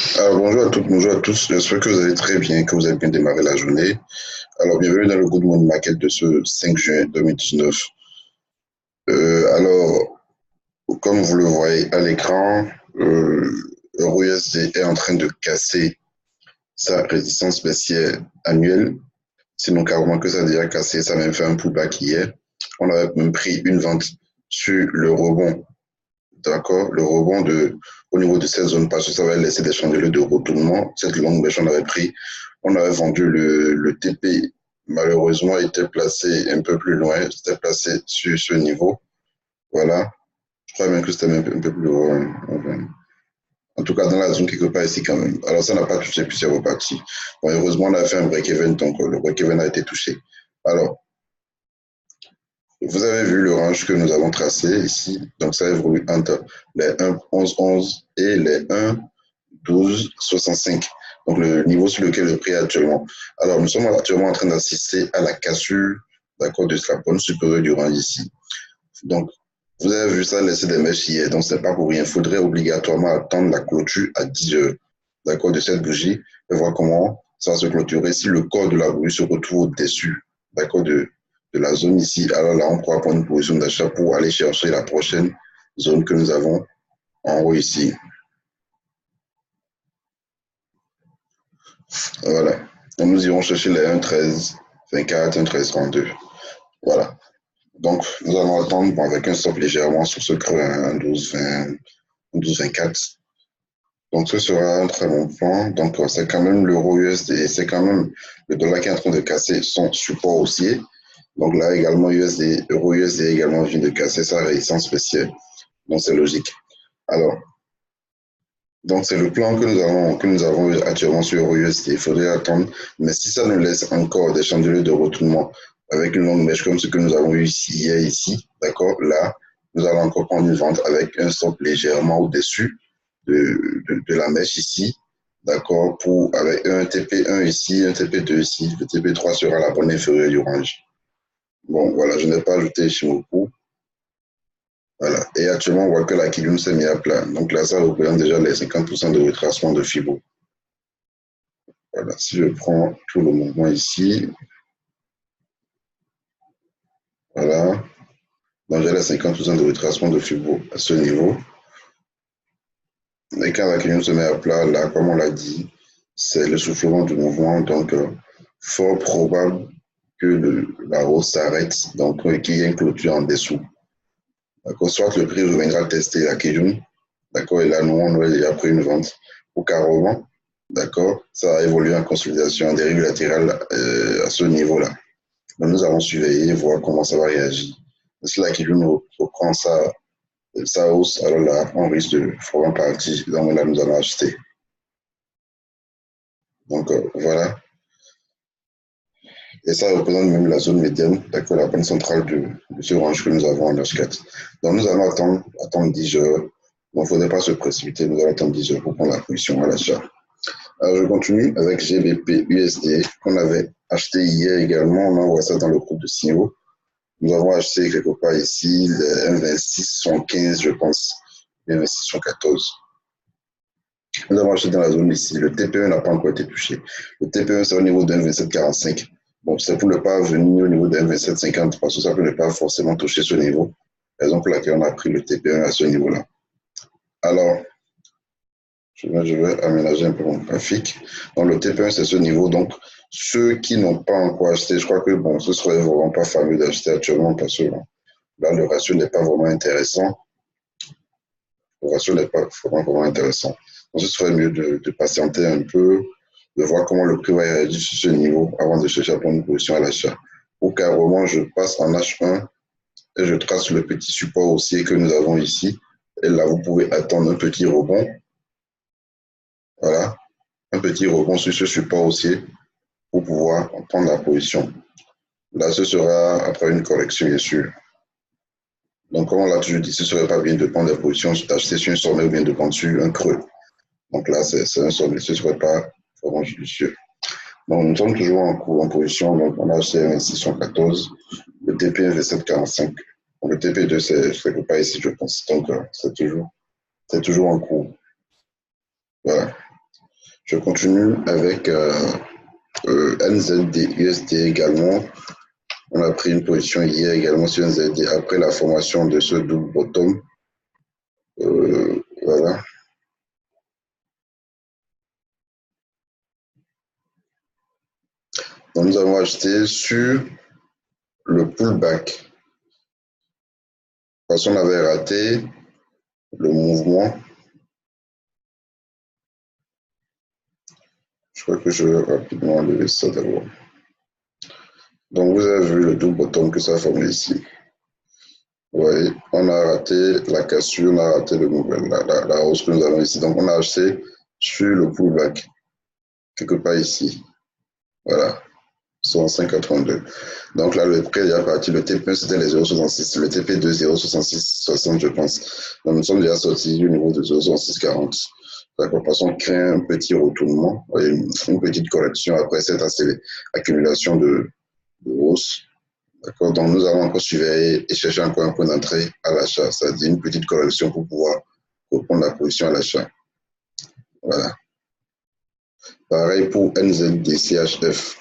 Alors, bonjour à toutes, bonjour à tous. J'espère que vous allez très bien, que vous avez bien démarré la journée. Alors, bienvenue dans le Good Morning Market de ce 5 juin 2019. Alors, comme vous le voyez à l'écran, l'euro USD est en train de casser sa résistance baissière annuelle. Sinon, carrément que ça a déjà cassé, ça a même fait un pullback hier. On avait même pris une vente sur le rebond, d'accord, le rebond au niveau de cette zone, parce que ça va laisser des chandeliers de retournement. Cette longue bêche, on avait pris, on avait vendu le TP, malheureusement, était placé un peu plus loin, c'était placé sur ce niveau. Voilà. Je crois même que c'était un peu plus haut. En tout cas, dans la zone quelque part ici quand même. Alors, ça n'a pas touché, puis c'est reparti. Bon, heureusement, on a fait un break-even, donc le break-even a été touché. Alors, vous avez vu le range que nous avons tracé ici. Donc, ça évolue entre les 1,11,11 et les 1,12,65. Donc, le niveau sur lequel le prix est actuellement. Alors, nous sommes actuellement en train d'assister à la cassure, d'accord, de la bonne supérieure du range ici. Donc, vous avez vu ça laisser des mèches hier. Donc, c'est pas pour rien. Il faudrait obligatoirement attendre la clôture à 10 heures, d'accord, de cette bougie et voir comment ça va se clôturer. Si le corps de la bougie se retrouve au-dessus, d'accord, de la zone ici, alors là, on pourra prendre une position d'achat pour aller chercher la prochaine zone que nous avons en haut ici. Voilà. Donc, nous irons chercher les 1,13,24, 1,13,32. Voilà. Donc, nous allons attendre bon, avec un stop légèrement sur ce creux, 1,12,20, 1,12,24. Donc, ce sera un très bon plan. Donc, c'est quand même l'euro USD, c'est quand même le dollar qui est en train de casser son support haussier. Donc, là également, euro USD également vient de casser sa résistance spéciale. Donc, c'est logique. Alors, donc c'est le plan que nous avons actuellement sur euro USD. Il faudrait attendre. Mais si ça nous laisse encore des chandeliers de retournement avec une longue mèche comme ce que nous avons eu ici, d'accord, là, nous allons encore prendre une vente avec un stop légèrement au-dessus de la mèche ici, d'accord, avec un TP1 ici, un TP2 ici, le TP3 sera la bonne inférieure du range. Bon, voilà, je n'ai pas ajouté Shimoku. Voilà. Et actuellement, on voit que la Kijun s'est mis à plat. Donc là, ça représente déjà les 50% de retracement de Fibo. Voilà, si je prends tout le mouvement ici, voilà, donc j'ai les 50% de retracement de Fibo à ce niveau. Et quand la Kijun se met à plat, là, comme on l'a dit, c'est le soufflement du mouvement. Donc, fort probable que la hausse s'arrête, donc qu'il y ait une clôture en dessous. D'accord, soit le prix reviendra tester la Kijun, d'accord, et là, nous, on aurait déjà pris une vente au carrément, d'accord, ça a évolué en consolidation, en dérive latérale à ce niveau-là. Donc, nous allons surveiller, voir comment ça va réagir. Si la Kijun reprend sa hausse, alors là, on risque de faire un parti, donc là, nous allons acheter. Donc, voilà. Et ça représente même la zone médiane, d'accord, la bande centrale de ce range que nous avons en H4. Donc nous allons attendre 10 heures. Donc il ne faudrait pas se précipiter, nous allons attendre 10 heures pour prendre la position à l'achat. Alors je continue avec GBP USD qu'on avait acheté hier également. On envoie ça dans le groupe de signaux. Nous avons acheté quelque part ici les 1,26,15, je pense. 1,26,14. Nous avons acheté dans la zone ici. Le TP1 n'a pas encore été touché. Le TP1, c'est au niveau de 1,2745. Bon, c'est pour ne pas venir au niveau de 1,2750 parce que ça peut ne pas forcément toucher ce niveau. Raison pour laquelle on a pris le TP1 à ce niveau-là. Alors, je vais aménager un peu mon graphique. Donc, le TP1, c'est ce niveau. Donc, ceux qui n'ont pas encore acheté, je crois que bon, ce serait vraiment pas fameux d'acheter actuellement parce que bon, là, le ratio n'est pas vraiment intéressant. Le ratio n'est pas vraiment intéressant. Donc, ce serait mieux de patienter un peu, de voir comment le prix va réagir sur ce niveau avant de chercher à prendre une position à l'achat. Ou carrément, je passe en H1 et je trace le petit support haussier que nous avons ici. Et là, vous pouvez attendre un petit rebond. Voilà, un petit rebond sur ce support haussier pour pouvoir prendre la position. Là, ce sera après une correction, bien sûr. Donc, comme on l'a toujours dit, ce ne serait pas bien de prendre des positions, d'acheter sur un sommet ou bien de prendre sur un creux. Donc là, c'est un sommet, ce ne serait pas vraiment judicieux. Donc, nous sommes toujours en position. Donc, on a acheté un 614, le TP un V745. Donc, le TP2, c'est quelque part ici, je pense. Donc, c'est toujours en cours. Voilà. Je continue avec NZD, USD également. On a pris une position hier également sur NZD après la formation de ce double bottom. Voilà. Donc, nous avons acheté sur le pullback. Parce qu'on avait raté le mouvement. Je crois que je vais rapidement enlever ça d'abord. Donc, vous avez vu le double bottom que ça a formé ici. Vous voyez, on a raté la cassure, on a raté la hausse que nous avons ici. Donc, on a acheté sur le pullback, quelque part ici. Voilà, 105,82. Donc là, le prix est déjà parti. Le TP1, c'était les 0,66. Le TP2, 0,66,60, je pense. Donc, nous sommes déjà sortis du niveau de 0,66,40. D'accord, parce qu'on crée un petit retournement, une petite correction après cette accumulation de hausse. D'accord, donc nous allons encore surveiller et chercher encore un point d'entrée à l'achat, c'est-à-dire une petite correction pour pouvoir reprendre la position à l'achat. Voilà. Pareil pour NZDCHF.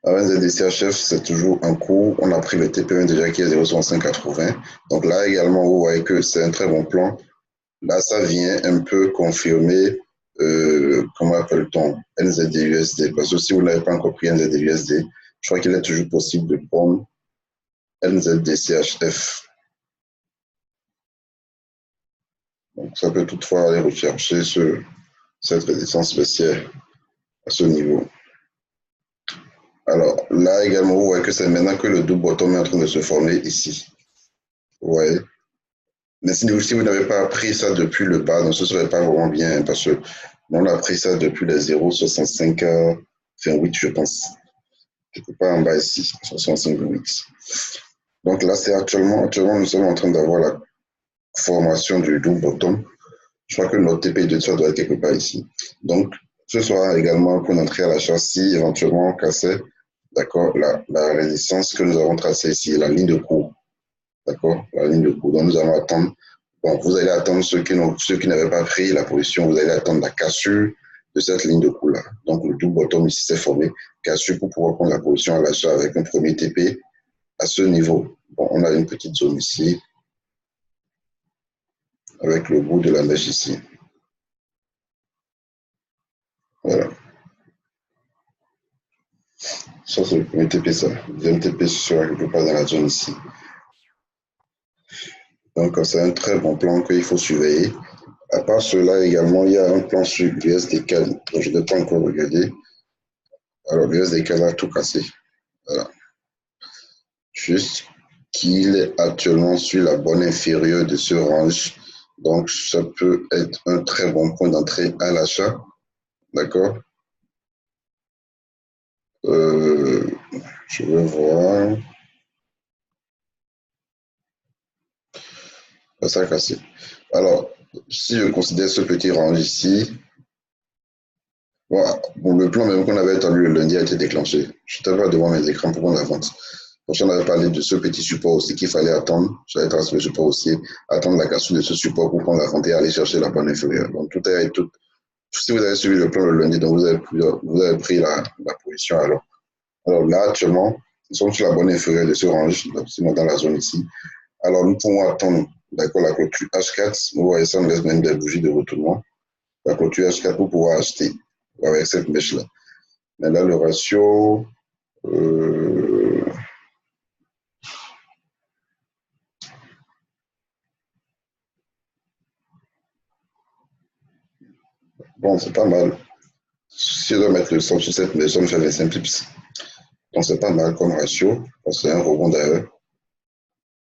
Alors, NZDCHF, c'est toujours en cours. On a pris le TP1 déjà qui est 0,6580. Donc là également, vous voyez que c'est un très bon plan. Là, ça vient un peu confirmer, comment appelle-t-on, NZD-USD. Parce que si vous n'avez pas encore pris NZD-USD, je crois qu'il est toujours possible de prendre NZDCHF. Donc, ça peut toutefois aller rechercher cette résistance baissière à ce niveau. Alors, là également, vous voyez que c'est maintenant que le double bottom est en train de se former ici. Vous voyez? Mais si vous n'avez pas pris ça depuis le bas, donc ce ne serait pas vraiment bien, parce que on a pris ça depuis les 0,6528, je pense. Quelque part en bas ici, 65,8. Donc là, c'est actuellement, nous sommes en train d'avoir la formation du double bottom. Je crois que notre TP2 ça doit être quelque part ici. Donc, ce sera également un point d'entrée à l'achat si éventuellement on cassait, d'accord, la résistance que nous avons tracée ici, la ligne de cours. D'accord, la ligne de cours. Donc, nous allons attendre. Bon, vous allez attendre ceux qui n'avaient pas pris la position, vous allez attendre la cassure de cette ligne de cours-là. Donc, le double bottom ici s'est formé, cassure pour pouvoir prendre la position à l'achat avec un premier TP à ce niveau. Bon, on a une petite zone ici, avec le bout de la mèche ici. Voilà. Ça, c'est le premier TP, ça. Le deuxième TP sera quelque part dans la zone ici. Donc, c'est un très bon plan qu'il faut surveiller. À part cela, également, il y a un plan sur l'USDK, dont je n'ai pas encore regardé. Alors, l'USDK a tout cassé. Voilà. Juste qu'il est actuellement sur la borne inférieure de ce range. Donc, ça peut être un très bon point d'entrée à l'achat. D'accord? Je vais voir. Ça a cassé. Alors, si je considère ce petit range ici, voilà. Bon, le plan même qu'on avait établi le lundi a été déclenché. Je n'étais pas devant mes écrans pour prendre la vente. On avait parlé de ce petit support aussi qu'il fallait attendre. J'avais tracé le support aussi, attendre la cassure de ce support pour prendre la vente et aller chercher la borne inférieure. Donc, tout. Si vous avez suivi le plan le lundi, donc vous avez pris la position alors. Alors là, actuellement, nous sommes sur la borne inférieure de ce range, sinon dans la zone ici. Alors, nous pouvons attendre, d'accord, la clôture H4. Vous voyez ça, on laisse même des bougies de retournement. La clôture H4 pour pouvoir acheter avec cette mèche-là. Mais là, le ratio, bon, c'est pas mal. Si je dois mettre le 100 sur cette mèche, ça me fait 25 pips. Donc, c'est pas mal comme ratio. C'est un rebond d'ailleurs.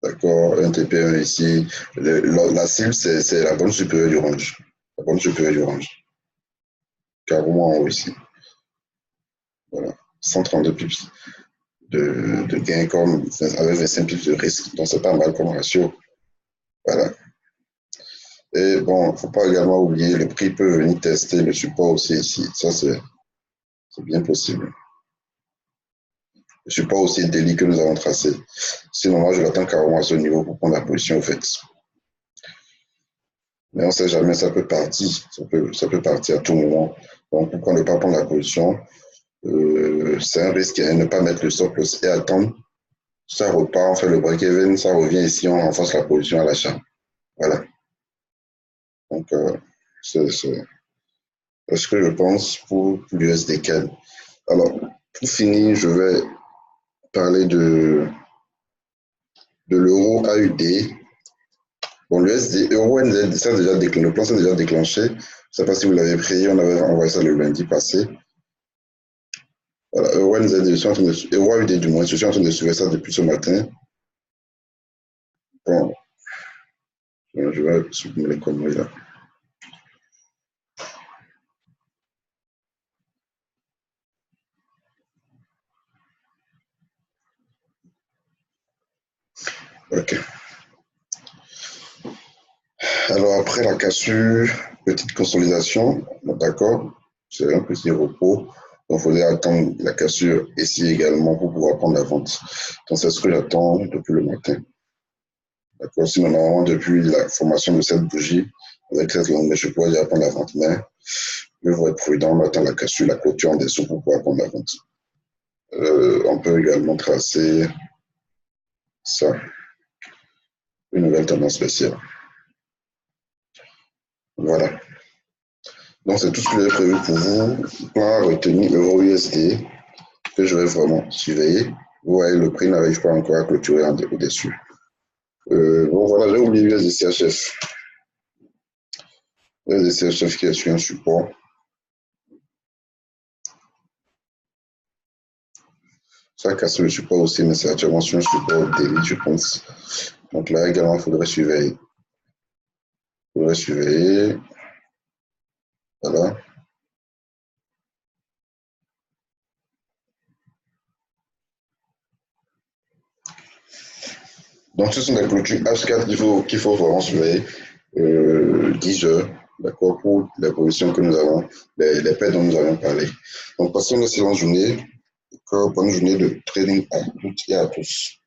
D'accord, un TP1 ici. La cible, c'est la borne supérieure du range. La borne supérieure du range. Carrément en haut ici. Voilà. 132 pips de gain comme avec 25 pips de risque. Donc, c'est pas mal comme ratio. Voilà. Et bon, il ne faut pas également oublier, le prix peut venir tester le support aussi ici. Ça, c'est bien possible. Le support aussi délit que nous avons tracé. Sinon, moi, je l'attends carrément à ce niveau pour prendre la position au fait. Mais on ne sait jamais, ça peut partir. Ça peut partir à tout moment. Donc, pourquoi ne pas prendre la position? C'est un risque et ne pas mettre le stop loss et attendre. Ça repart, on fait le break-even, ça revient ici, on renforce la position à l'achat. Voilà. Donc, c'est ce que je pense pour l'USDCAD. Alors, pour finir, je vais parler de l'euro AUD. Bon, l'USD, euro NZ, ça déjà le plan s'est déjà déclenché. Je ne sais pas si vous l'avez pris, on avait envoyé ça le lundi passé. Voilà, euro NZ, euro AUD du moins, je suis en train de suivre ça depuis ce matin. Bon, je vais supprimer les conneries là. Ok. Alors après la cassure, petite consolidation, d'accord, c'est un petit repos. Donc il faudrait attendre la cassure ici également pour pouvoir prendre la vente. Donc c'est ce que j'attends depuis le matin. D'accord, sinon normalement depuis la formation de cette bougie, avec cette longueur, je pourrais déjà prendre la vente. Mais il faut être prudent, on attend la cassure, la clôture en dessous pour pouvoir prendre la vente. On peut également tracer ça, une nouvelle tendance spéciale. Voilà. Donc, c'est tout ce que j'ai prévu pour vous. Plan à retenir euro-USD que je vais vraiment surveiller. Vous voyez, le prix n'arrive pas encore à clôturer au-dessus. Bon, voilà, j'ai oublié USD-CHF. USD-CHF qui est sur un support. Ça a cassé le support aussi, mais c'est actuellement sur un support daily, je pense. Donc là également, il faudrait surveiller. Voilà. Donc, ce sont des clôtures H4 qu'il faut vraiment surveiller. 10 heures, d'accord, pour les positions que nous avons, les paires dont nous avons parlé. Donc, passons une excellente journée. Bonne journée de trading à toutes et à tous.